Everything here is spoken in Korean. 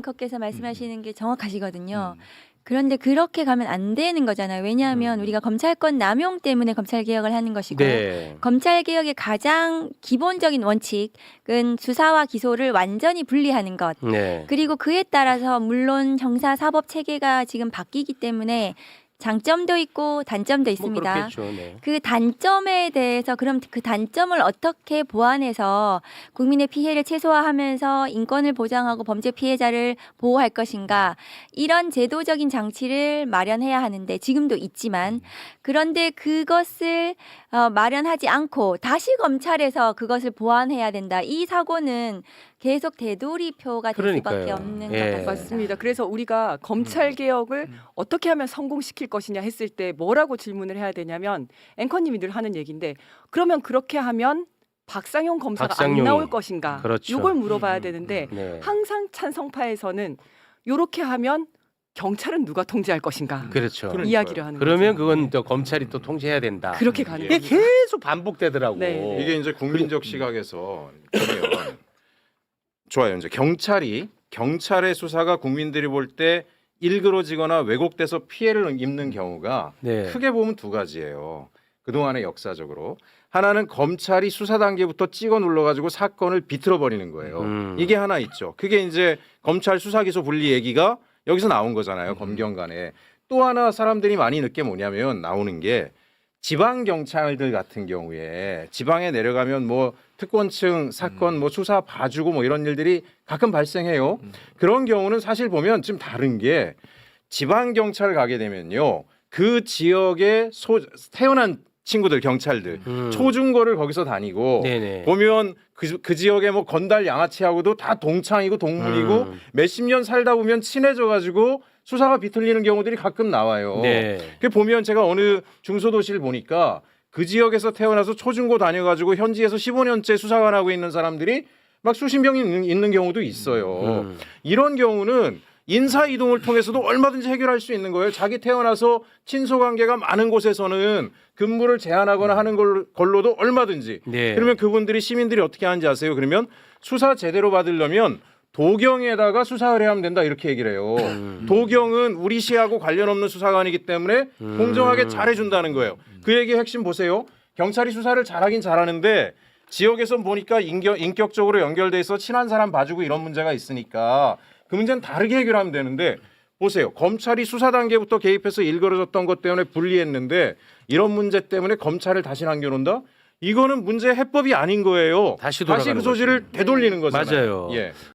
앵커께서 말씀하시는 게 정확하시거든요. 그런데 그렇게 가면 안 되는 거잖아요. 왜냐하면 우리가 검찰권 남용 때문에 검찰개혁을 하는 것이고 네. 검찰개혁의 가장 기본적인 원칙은 수사와 기소를 완전히 분리하는 것. 네. 그리고 그에 따라서 물론 형사사법체계가 지금 바뀌기 때문에 장점도 있고 단점도 있습니다. 그렇겠죠. 네. 그 단점에 대해서 그럼 그 단점을 어떻게 보완해서 국민의 피해를 최소화하면서 인권을 보장하고 범죄 피해자를 보호할 것인가 이런 제도적인 장치를 마련해야 하는데 지금도 있지만 그런데 그것을 마련하지 않고 다시 검찰에서 그것을 보완해야 된다. 이 사고는 계속 되돌이표가 될 수밖에 그러니까요. 없는 예. 것 같습니다. 맞습니다. 그래서 우리가 검찰 개혁을 어떻게 하면 성공시킬 것이냐 했을 때 뭐라고 질문을 해야 되냐면 앵커님이 늘 하는 얘기인데 그러면 그렇게 하면 박상용 검사가 박상용이. 안 나올 것인가? 그렇죠. 이걸 물어봐야 되는데 네. 항상 찬성파에서는 이렇게 하면 경찰은 누가 통제할 것인가? 그렇죠. 이야기를 하는 그러면 거죠. 그건 또 검찰이 또 통제해야 된다. 그렇게 가는 이게 겁니다. 계속 반복되더라고. 네. 이게 이제 국민적 시각에서 보면 좋아요. 이제 경찰의 수사가 국민들이 볼 때 일그러지거나 왜곡돼서 피해를 입는 경우가 네. 크게 보면 두 가지예요. 그동안의 역사적으로 하나는 검찰이 수사 단계부터 찍어 눌러가지고 사건을 비틀어 버리는 거예요. 이게 하나 있죠. 그게 이제 검찰 수사 기소 분리 얘기가 여기서 나온 거잖아요. 검경 간에. 또 하나 사람들이 많이 늦게 뭐냐면 나오는 게 지방 경찰들 같은 경우에 지방에 내려가면 뭐 특권층 사건 뭐 수사 봐주고 뭐 이런 일들이 가끔 발생해요. 그런 경우는 사실 보면 좀 다른 게 지방 경찰 가게 되면요. 그 지역에 태어난 친구들 경찰들 초중고를 거기서 다니고 네네. 보면 그 지역에 뭐 건달 양아치하고도 다 동창이고 동문이고 몇십 년 살다 보면 친해져 가지고 수사가 비틀리는 경우들이 가끔 나와요. 네. 그 보면 제가 어느 중소도시를 보니까 그 지역에서 태어나서 초중고 다녀가지고 현지에서 15년째 수사관 하고 있는 사람들이 막 수십 명이 있는 경우도 있어요. 이런 경우는 인사 이동을 통해서도 얼마든지 해결할 수 있는 거예요. 자기 태어나서 친소 관계가 많은 곳에서는 근무를 제한하거나 하는 걸로도 얼마든지. 네. 그러면 그분들이 시민들이 어떻게 하는지 아세요? 그러면 수사 제대로 받으려면 도경에다가 수사를 해야 하면 된다 이렇게 얘기를 해요. 도경은 우리 시하고 관련 없는 수사관이기 때문에 공정하게 잘해준다는 거예요. 그 얘기의 핵심 보세요. 경찰이 수사를 잘하긴 잘하는데 지역에서 보니까 인격적으로 연결돼 있어 친한 사람 봐주고 이런 문제가 있으니까 그 문제는 다르게 해결하면 되는데 보세요. 검찰이 수사 단계부터 개입해서 일그러졌던 것 때문에 불리했는데 이런 문제 때문에 검찰을 다시 남겨놓는다? 이거는 문제 해법이 아닌 거예요. 다시 그 돌아가는 소지를 거죠. 되돌리는 거잖아요. 맞아요. 예.